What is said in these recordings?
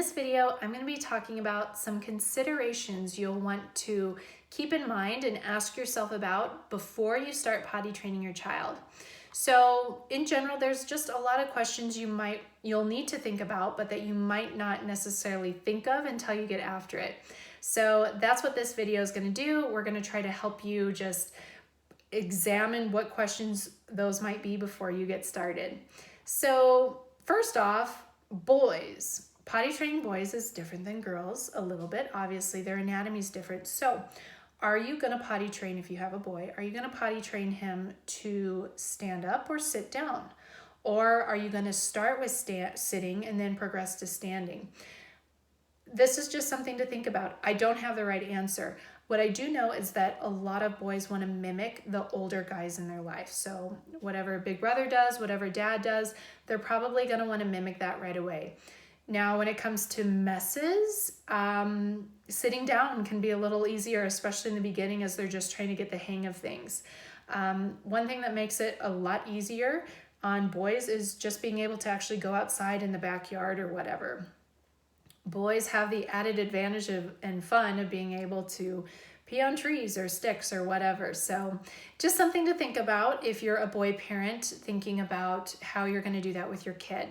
this video, I'm going to be talking about some considerations you'll want to keep in mind and ask yourself about before you start potty training your child. So in general, there's just a lot of questions you'll need to think about, but that you might not necessarily think of until you get after it. So that's what this video is going to do. We're going to try to help you just examine what questions those might be before you get started. So first off, boys. Potty training boys is different than girls a little bit. Obviously, their anatomy is different. So are you going to potty train, if you have a boy, are you going to potty train him to stand up or sit down? Or are you going to start with sitting and then progress to standing? This is just something to think about. I don't have the right answer. What I do know is that a lot of boys want to mimic the older guys in their life. So whatever big brother does, whatever dad does, they're probably going to want to mimic that right away. Now, when it comes to messes, sitting down can be a little easier, especially in the beginning as they're just trying to get the hang of things. One thing that makes it a lot easier on boys is just being able to actually go outside in the backyard or whatever. Boys have the added advantage and fun of being able to pee on trees or sticks or whatever. So just something to think about if you're a boy parent thinking about how you're going to do that with your kid.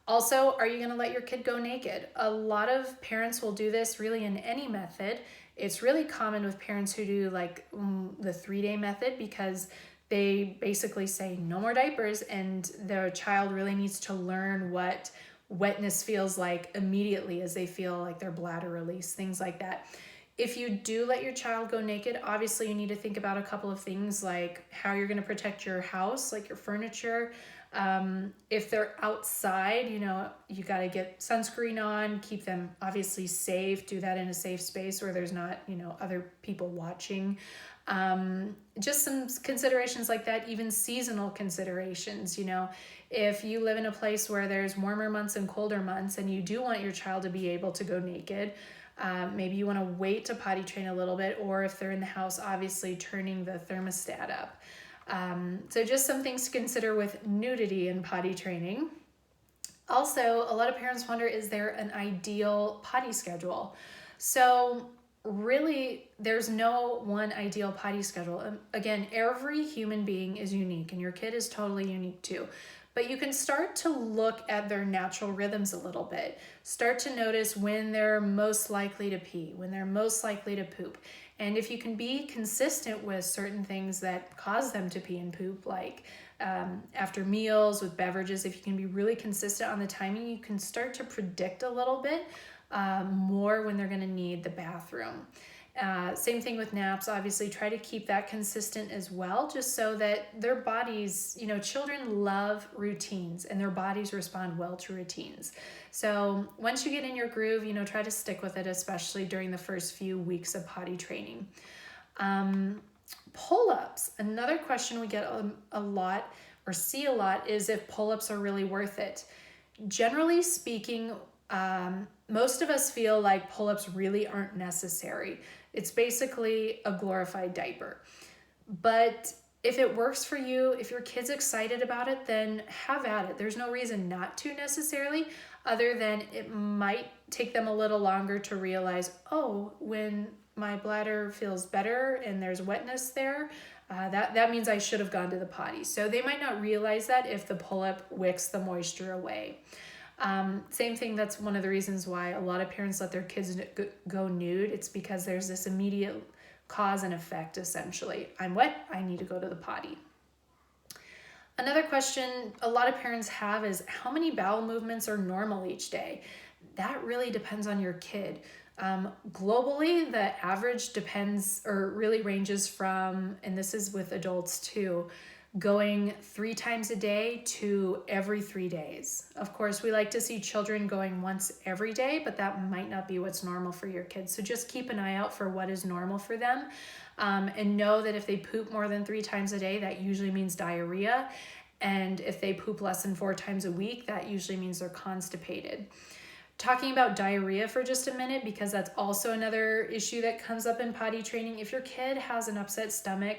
Also, are you going to let your kid go naked? A lot of parents will do this really in any method. It's really common with parents who do like the 3-day method because they basically say no more diapers and their child really needs to learn what wetness feels like immediately as they feel like their bladder release, things like that. If you do let your child go naked, obviously you need to think about a couple of things like how you're going to protect your house, like your furniture. If they're outside, you got to get sunscreen on, keep them obviously safe, do that in a safe space where there's not, other people watching. Just some considerations like that, even seasonal considerations, if you live in a place where there's warmer months and colder months and you do want your child to be able to go naked, maybe you want to wait to potty train a little bit, or if they're in the house, obviously turning the thermostat up. So just some things to consider with nudity in potty training. Also, a lot of parents wonder, is there an ideal potty schedule? So really, there's no one ideal potty schedule. Again, every human being is unique and your kid is totally unique too. But you can start to look at their natural rhythms a little bit. Start to notice when they're most likely to pee, when they're most likely to poop. And if you can be consistent with certain things that cause them to pee and poop, like after meals, with beverages, if you can be really consistent on the timing, you can start to predict a little bit more when they're going to need the bathroom. Same thing with naps. Obviously, try to keep that consistent as well, just so that their bodies, children love routines and their bodies respond well to routines. So once you get in your groove, try to stick with it, especially during the first few weeks of potty training. Pull-ups. Another question we get a lot or see a lot is if pull-ups are really worth it. Generally speaking, most of us feel like pull-ups really aren't necessary. It's basically a glorified diaper. But if it works for you, if your kid's excited about it, then have at it. There's no reason not to necessarily, other than it might take them a little longer to realize, when my bladder feels better and there's wetness there, that means I should have gone to the potty. So they might not realize that if the pull-up wicks the moisture away. Same thing, that's one of the reasons why a lot of parents let their kids go nude. It's because there's this immediate cause and effect, essentially. I'm wet, I need to go to the potty. Another question a lot of parents have is how many bowel movements are normal each day? That really depends on your kid. Globally, the average depends or really ranges from, and this is with adults too, going 3 times a day to every 3 days. Of course, we like to see children going once every day, but that might not be what's normal for your kids. So just keep an eye out for what is normal for them, and know that if they poop more than 3 times a day, that usually means diarrhea. And if they poop less than 4 times a week, that usually means they're constipated. Talking about diarrhea for just a minute, because that's also another issue that comes up in potty training. If your kid has an upset stomach,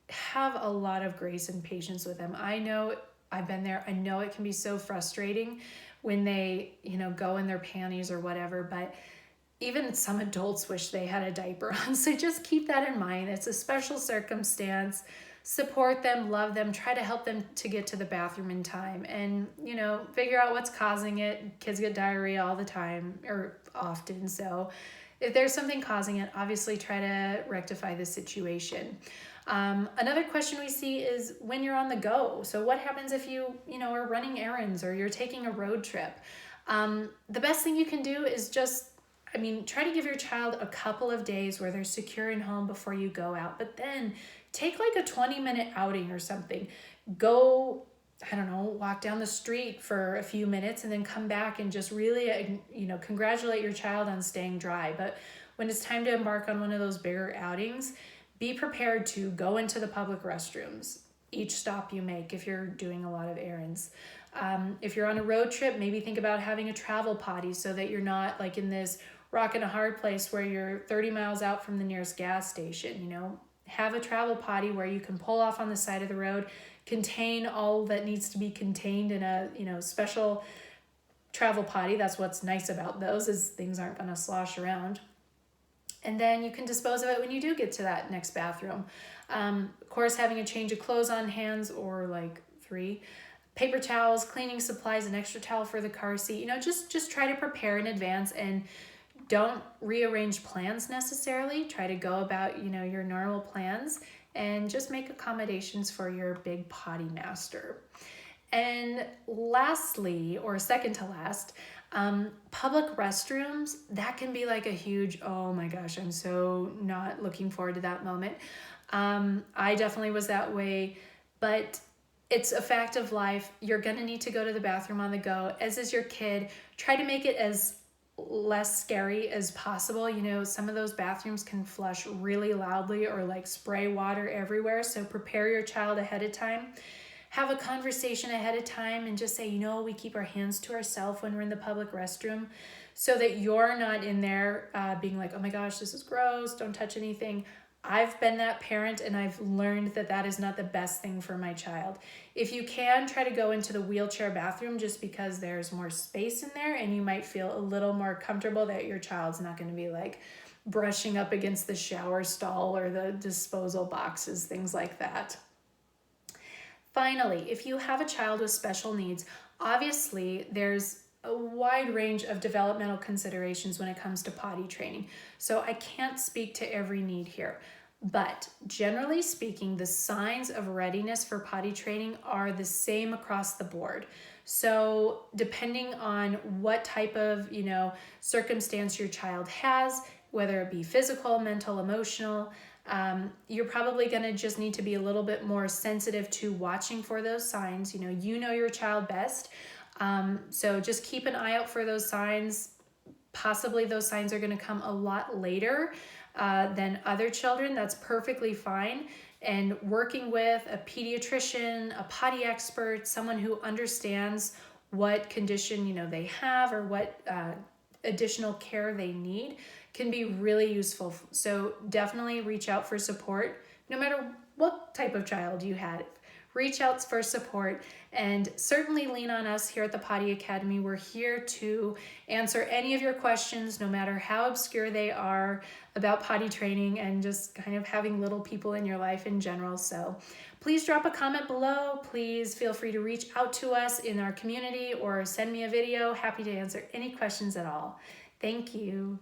have a lot of grace and patience with them. I know, I've been there. I know it can be so frustrating when they, go in their panties or whatever. But even some adults wish they had a diaper on. So just keep that in mind. It's a special circumstance. Support them, love them, try to help them to get to the bathroom in time, and, figure out what's causing it. Kids get diarrhea all the time or often. So if there's something causing it, obviously try to rectify the situation. Another question we see is when you're on the go. So what happens if you are running errands or you're taking a road trip? The best thing you can do is just, try to give your child a couple of days where they're secure in home before you go out. But then take like a 20-minute outing or something. Go, walk down the street for a few minutes and then come back and just really, congratulate your child on staying dry. But when it's time to embark on one of those bigger outings, be prepared to go into the public restrooms each stop you make if you're doing a lot of errands. If you're on a road trip, maybe think about having a travel potty so that you're not like in this rock and a hard place where you're 30 miles out from the nearest gas station. Have a travel potty where you can pull off on the side of the road, contain all that needs to be contained in a special travel potty. That's what's nice about those, is things aren't going to slosh around. And then you can dispose of it when you do get to that next bathroom. Of course, having a change of clothes on hands, or like 3 paper towels, cleaning supplies, an extra towel for the car seat. Just try to prepare in advance, and don't rearrange plans necessarily. Try to go about, your normal plans, and just make accommodations for your big potty master. And lastly, or second to last, public restrooms, that can be like a huge, oh my gosh, I'm so not looking forward to that moment. I definitely was that way, but it's a fact of life. You're going to need to go to the bathroom on the go, as is your kid. Try to make it as less scary as possible. Some of those bathrooms can flush really loudly or like spray water everywhere. So prepare your child ahead of time. Have a conversation ahead of time and just say, we keep our hands to ourselves when we're in the public restroom, so that you're not in there being like, oh my gosh, this is gross, don't touch anything. I've been that parent, and I've learned that that is not the best thing for my child. If you can, try to go into the wheelchair bathroom, just because there's more space in there and you might feel a little more comfortable that your child's not going to be like brushing up against the shower stall or the disposal boxes, things like that. Finally, if you have a child with special needs, obviously there's a wide range of developmental considerations when it comes to potty training. So I can't speak to every need here, but generally speaking, the signs of readiness for potty training are the same across the board. So depending on what type of, circumstance your child has, whether it be physical, mental, emotional, you're probably going to just need to be a little bit more sensitive to watching for those signs. You know your child best. So just keep an eye out for those signs. Possibly those signs are going to come a lot later than other children. That's perfectly fine. And working with a pediatrician, a potty expert, someone who understands what condition, they have, or what additional care they need, can be really useful. So definitely reach out for support, no matter what type of child you had. Reach out for support, and certainly lean on us here at the Potty Academy. We're here to answer any of your questions, no matter how obscure they are, about potty training and just kind of having little people in your life in general. So please drop a comment below. Please feel free to reach out to us in our community or send me a video. Happy to answer any questions at all. Thank you.